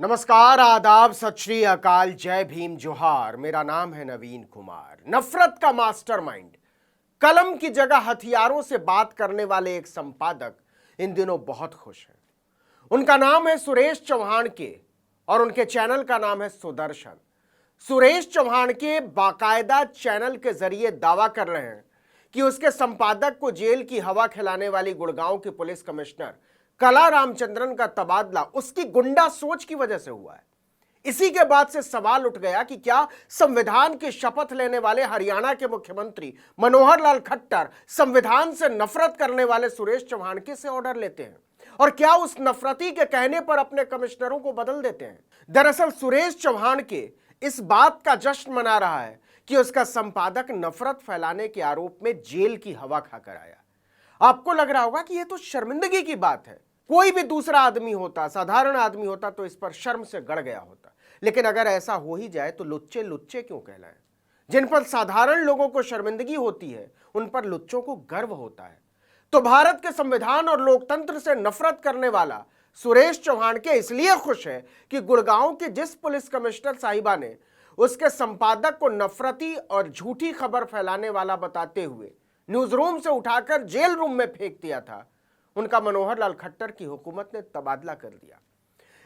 नमस्कार, आदाब, सत श्री अकाल, जय भीम, जोहार। मेरा नाम है नवीन कुमार। नफरत का मास्टरमाइंड, कलम की जगह हथियारों से बात करने वाले एक संपादक इन दिनों बहुत खुश हैं। उनका नाम है सुरेश चौहान के और उनके चैनल का नाम है सुदर्शन। सुरेश चौहान के बाकायदा चैनल के जरिए दावा कर रहे हैं कि उसके संपादक को जेल की हवा खिलाने वाली गुड़गांव की पुलिस कमिश्नर कला रामचंद्रन का तबादला उसकी गुंडा सोच की वजह से हुआ है। इसी के बाद से सवाल उठ गया कि क्या संविधान की शपथ लेने वाले हरियाणा के मुख्यमंत्री मनोहर लाल खट्टर संविधान से नफरत करने वाले सुरेश चौहान के से ऑर्डर लेते हैं और क्या उस नफरती के कहने पर अपने कमिश्नरों को बदल देते हैं। दरअसल सुरेश चौहान के इस बात का जश्न मना रहा है कि उसका संपादक नफरत फैलाने के आरोप में जेल की हवा खाकर आया। आपको लग रहा होगा कि यह तो शर्मिंदगी की बात है। कोई भी दूसरा आदमी होता, साधारण आदमी होता तो इस पर शर्म से गड़ गया होता, लेकिन अगर ऐसा हो ही जाए तो लुच्चे लुच्चे क्यों कहलाएं। जिन पर साधारण लोगों को शर्मिंदगी होती है उन पर लुच्चों को गर्व होता है। तो भारत के संविधान और लोकतंत्र से नफरत करने वाला सुरेश चौहान के इसलिए खुश है कि गुड़गांव की जिस पुलिस कमिश्नर साहिबा ने उसके संपादक को नफरती और झूठी खबर फैलाने वाला बताते हुए न्यूज रूम से उठाकर जेल रूम में फेंक दिया था, उनका मनोहर लाल खट्टर की हुकूमत ने तबादला कर दिया।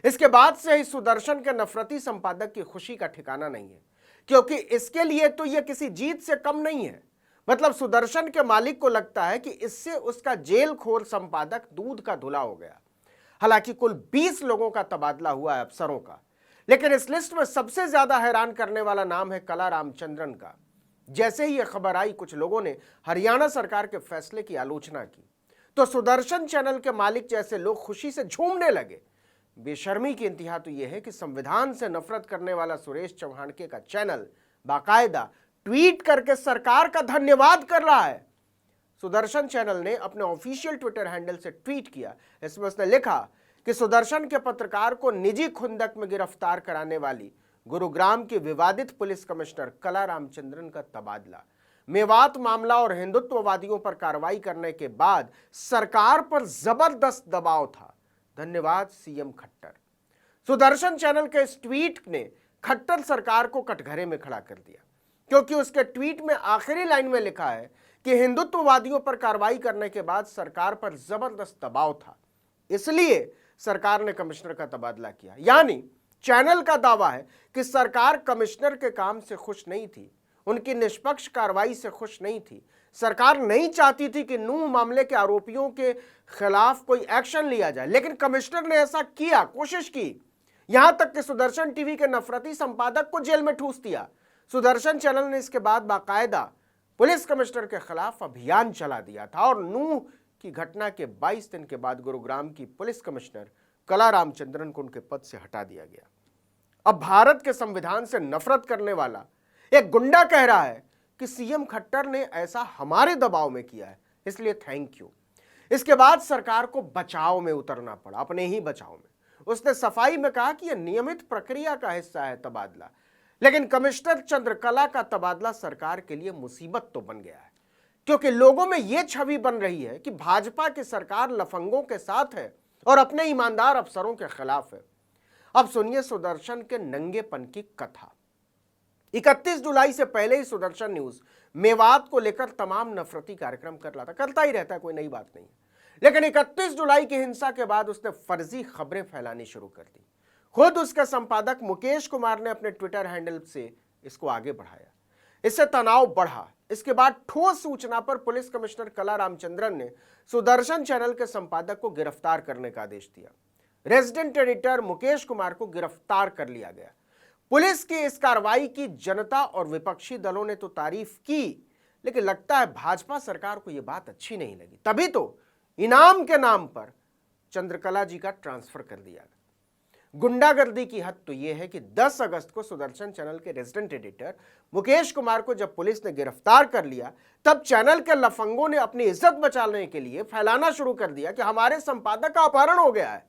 इसके बाद से ही सुदर्शन के नफरती संपादक की खुशी का ठिकाना नहीं है, क्योंकि इसके लिए तो यह किसी जीत से कम नहीं है। मतलब सुदर्शन के मालिक को लगता है कि इससे उसका जेल खोर संपादक दूध का धुला हो गया। हालांकि कुल 20 लोगों का तबादला हुआ है अफसरों का, लेकिन इस लिस्ट में सबसे ज्यादा हैरान करने वाला नाम है कला रामचंद्रन का। जैसे ही यह खबर आई, कुछ लोगों ने हरियाणा सरकार के फैसले की आलोचना की तो सुदर्शन चैनल के मालिक जैसे लोग खुशी से झूमने लगे। बेशर्मी की इंतहा तो यह है कि संविधान से नफरत करने वाला सुरेश चौहान के का चैनल बाकायदा ट्वीट करके सरकार का धन्यवाद कर रहा है। सुदर्शन चैनल ने अपने ऑफिशियल ट्विटर हैंडल से ट्वीट किया। इसमें उसने लिखा कि सुदर्शन के पत्रकार को निजी खुंदक में गिरफ्तार कराने वाली गुरुग्राम की विवादित पुलिस कमिश्नर कला रामचंद्रन का तबादला मेवात मामला और हिंदुत्ववादियों पर कार्रवाई करने के बाद सरकार पर जबरदस्त दबाव था। धन्यवाद सीएम खट्टर। सुदर्शन चैनल के इस ट्वीट ने खट्टर सरकार को कटघरे में खड़ा कर दिया, क्योंकि उसके ट्वीट में आखिरी लाइन में लिखा है कि हिंदुत्ववादियों पर कार्रवाई करने के बाद सरकार पर जबरदस्त दबाव था, इसलिए सरकार ने कमिश्नर का तबादला किया। यानी चैनल का दावा है कि सरकार कमिश्नर के काम से खुश नहीं थी, उनकी निष्पक्ष कार्रवाई से खुश नहीं थी। सरकार नहीं चाहती थी कि नूह मामले के आरोपियों के खिलाफ कोई एक्शन लिया जाए, लेकिन कमिश्नर ने ऐसा किया, कोशिश की। यहां तक कि सुदर्शन टीवी के नफरती संपादक को जेल में ठूस दिया। सुदर्शन चैनल ने इसके बाद बाकायदा पुलिस कमिश्नर के खिलाफ अभियान चला दिया था और नूह की घटना के 22 दिन के बाद गुरुग्राम की पुलिस कमिश्नर कला रामचंद्रन को उनके पद से हटा दिया गया। अब भारत के संविधान से नफरत करने वाला एक गुंडा कह रहा है कि सीएम खट्टर ने ऐसा हमारे दबाव में किया है, इसलिए थैंक यू। इसके बाद सरकार को बचाव में उतरना पड़ा, अपने ही बचाव में। उसने सफाई में कहा कि यह नियमित प्रक्रिया का हिस्सा है तबादला, लेकिन कमिश्नर चंद्रकला का तबादला सरकार के लिए मुसीबत तो बन गया है, क्योंकि लोगों में यह छवि बन रही है कि भाजपा की सरकार लफंगों के साथ है और अपने ईमानदार अफसरों के खिलाफ है। अब सुनिए सुदर्शन के नंगेपन की कथा। 31 जुलाई से पहले ही सुदर्शन न्यूज मेवात को लेकर तमाम नफरती कार्यक्रम कर रहा था, करता ही रहता है, कोई नई बात नहीं। लेकिन 31 जुलाई की हिंसा के बाद उसने फर्जी खबरें फैलानी शुरू कर दी। खुद उसके संपादक मुकेश कुमार ने अपने ट्विटर हैंडल से इसको आगे बढ़ाया। इससे तनाव बढ़ा। इसके बाद ठोस सूचना पर पुलिस कमिश्नर कला रामचंद्रन ने सुदर्शन चैनल के संपादक को गिरफ्तार करने का आदेश दिया। रेजिडेंट एडिटर मुकेश कुमार को गिरफ्तार कर लिया गया। पुलिस की इस कार्रवाई की जनता और विपक्षी दलों ने तो तारीफ की, लेकिन लगता है भाजपा सरकार को यह बात अच्छी नहीं लगी। तभी तो इनाम के नाम पर चंद्रकला जी का ट्रांसफर कर दिया। गुंडागर्दी की हद तो यह है कि 10 अगस्त को सुदर्शन चैनल के रेजिडेंट एडिटर मुकेश कुमार को जब पुलिस ने गिरफ्तार कर लिया, तब चैनल के लफंगों ने अपनी इज्जत बचाने के लिए फैलाना शुरू कर दिया कि हमारे संपादक का अपहरण हो गया है।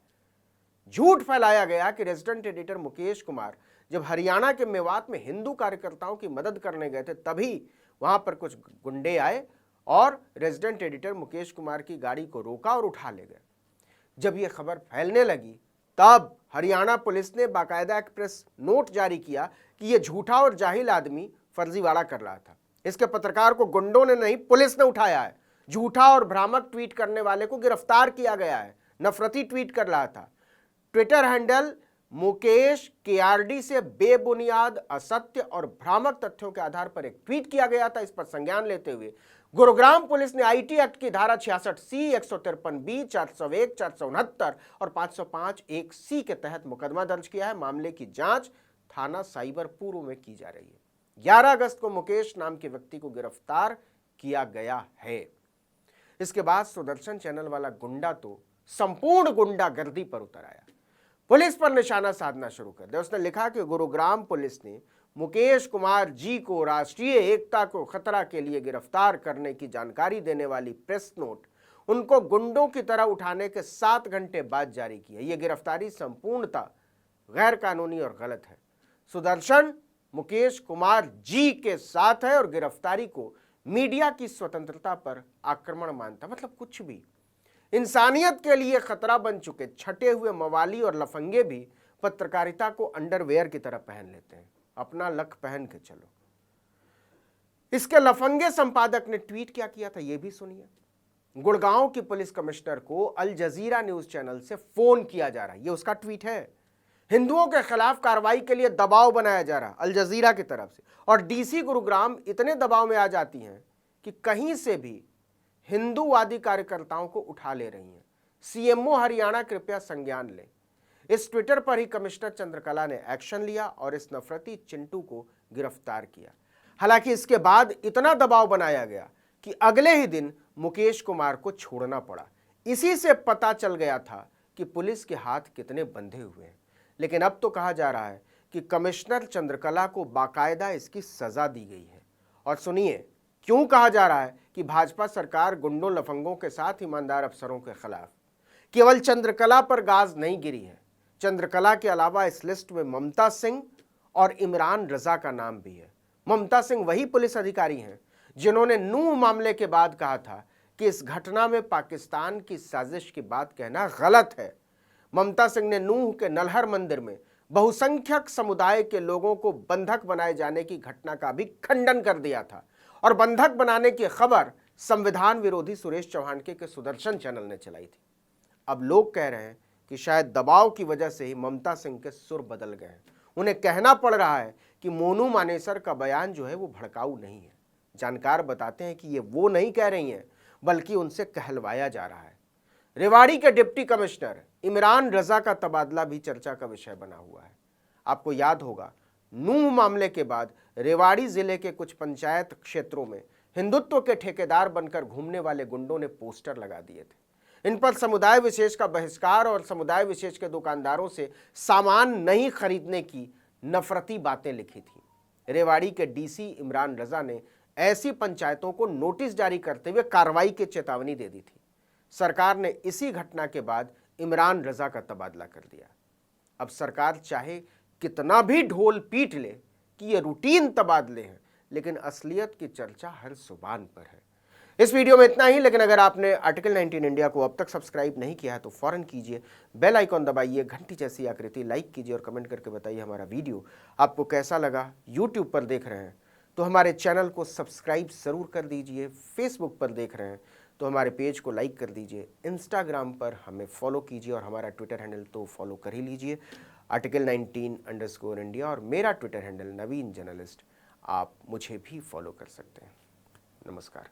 झूठ फैलाया गया कि रेजिडेंट एडिटर मुकेश कुमार जब हरियाणा के मेवात में हिंदू कार्यकर्ताओं की मदद करने गए थे, तभी वहां पर कुछ गुंडे आए और रेजिडेंट एडिटर मुकेश कुमार की गाड़ी को रोका और उठा ले गए। जब यह खबर फैलने लगी तब हरियाणा पुलिस ने बाकायदा एक प्रेस नोट जारी किया कि यह झूठा और जाहिल आदमी फर्जीवाड़ा कर रहा था। इसके पत्रकार को गुंडों ने नहीं, पुलिस ने उठाया है। झूठा और भ्रामक ट्वीट करने वाले को गिरफ्तार किया गया है। नफरती ट्वीट कर रहा था। ट्विटर हैंडल मुकेश केआरडी से बेबुनियाद, असत्य और भ्रामक तथ्यों के आधार पर एक ट्वीट किया गया था। इस पर संज्ञान लेते हुए गुरुग्राम पुलिस ने आईटी एक्ट की धारा 66C, 153B, 401, 469 और 505(1)C के तहत मुकदमा दर्ज किया है। मामले की जांच थाना साइबर पूर्व में की जा रही है। 11 अगस्त को मुकेश नाम के व्यक्ति को गिरफ्तार किया गया है। इसके बाद सुदर्शन चैनल वाला गुंडा तो संपूर्ण गुंडागर्दी पर उतर आया, पुलिस पर निशाना साधना शुरू कर दिया। उसने लिखा कि गुरुग्राम पुलिस ने मुकेश कुमार जी को राष्ट्रीय एकता को खतरा के लिए गिरफ्तार करने की जानकारी देने वाली प्रेस नोट उनको गुंडों की तरह उठाने के 7 घंटे बाद जारी की है। यह गिरफ्तारी संपूर्णतः गैर कानूनी और गलत है। सुदर्शन मुकेश कुमार जी के साथ है और गिरफ्तारी को मीडिया की स्वतंत्रता पर आक्रमण मानता, मतलब कुछ भी। इंसानियत के लिए खतरा बन चुके छटे हुए मवाली और लफंगे भी पत्रकारिता को अंडरवेयर की तरह पहन लेते हैं। अपना लक पहन के चलो। इसके लफंगे संपादक ने ट्वीट क्या किया था, यह भी सुनिए। गुड़गांव की पुलिस कमिश्नर को अल जजीरा न्यूज चैनल से फोन किया जा रहा है, यह उसका ट्वीट है। हिंदुओं के खिलाफ कार्रवाई के लिए दबाव बनाया जा रहा अल जजीरा की तरफ से, और डीसी गुरुग्राम इतने दबाव में आ जाती हैं कि कहीं से भी हिंदूवादी कार्यकर्ताओं को उठा ले रही हैं। सीएमओ हरियाणा कृपया संज्ञान लें। इस ट्विटर पर ही कमिश्नर चंद्रकला ने एक्शन लिया और इस नफरती चिंटू को गिरफ्तार किया। हालांकि इसके बाद इतना दबाव बनाया गया कि अगले ही दिन मुकेश कुमार को छोड़ना पड़ा। इसी से पता चल गया था कि पुलिस के हाथ कितने बंधे हुए हैं। लेकिन अब तो कहा जा रहा है कि कमिश्नर चंद्रकला को बाकायदा इसकी सजा दी गई है। और सुनिए क्यों कहा जा रहा है कि भाजपा सरकार गुंडों लफंगों के साथ ईमानदार अफसरों के खिलाफ। केवल चंद्रकला पर गाज नहीं गिरी है। चंद्रकला के अलावा इस लिस्ट में ममता सिंह और इमरान रजा का नाम भी है। ममता सिंह वही पुलिस अधिकारी हैं जिन्होंने नूह मामले के बाद कहा था कि इस घटना में पाकिस्तान की साजिश की बात कहना गलत है। ममता सिंह ने नूह के नलहर मंदिर में बहुसंख्यक समुदाय के लोगों को बंधक बनाए जाने की घटना का भी खंडन कर दिया था, और बंधक बनाने की खबर संविधान विरोधी सुरेश चौहान के सुदर्शन चैनल ने चलाई थी। अब लोग कह रहे हैं कि शायद दबाव की वजह से ही ममता सिंह के सुर बदल गए हैं। उन्हें कहना पड़ रहा है कि मोनू मानेसर का बयान जो है वो भड़काऊ नहीं है। जानकार बताते हैं कि ये वो नहीं कह रही हैं, बल्कि उनसे कहलवाया जा रहा है। रेवाड़ी के डिप्टी कमिश्नर इमरान रजा का तबादला भी चर्चा का विषय बना हुआ है। आपको याद होगा, नूह मामले के बाद रेवाड़ी जिले के कुछ पंचायत क्षेत्रों में हिंदुत्व के ठेकेदार बनकर घूमने वाले गुंडों ने पोस्टर लगा दिए थे। इन पर समुदाय विशेष का बहिष्कार और समुदाय विशेष के दुकानदारों से सामान नहीं खरीदने की नफरती बातें लिखी थी। रेवाड़ी के डीसी इमरान रजा ने ऐसी पंचायतों को नोटिस जारी करते हुए कार्रवाई की चेतावनी दे दी थी। सरकार ने इसी घटना के बाद इमरान रजा का तबादला कर दिया। अब सरकार चाहे कितना भी ढोल पीट ले कि ये रूटीन तबादले हैं, लेकिन असलियत की चर्चा हर जुबान पर है। इस वीडियो में इतना ही, लेकिन अगर आपने आर्टिकल 19 इंडिया को अब तक सब्सक्राइब नहीं किया है तो फौरन कीजिए, बेल आइकॉन दबाइए, घंटी जैसी आकृति लाइक कीजिए और कमेंट करके बताइए हमारा वीडियो आपको कैसा लगा। यूट्यूब पर देख रहे हैं तो हमारे चैनल को सब्सक्राइब ज़रूर कर दीजिए। फेसबुक पर देख रहे हैं तो हमारे पेज को लाइक कर दीजिए। इंस्टाग्राम पर हमें फॉलो कीजिए और हमारा ट्विटर हैंडल तो फॉलो कर ही लीजिए, आर्टिकल 19_ इंडिया, और मेरा ट्विटर हैंडल नवीन जर्नलिस्ट। आप मुझे भी फॉलो कर सकते हैं। नमस्कार।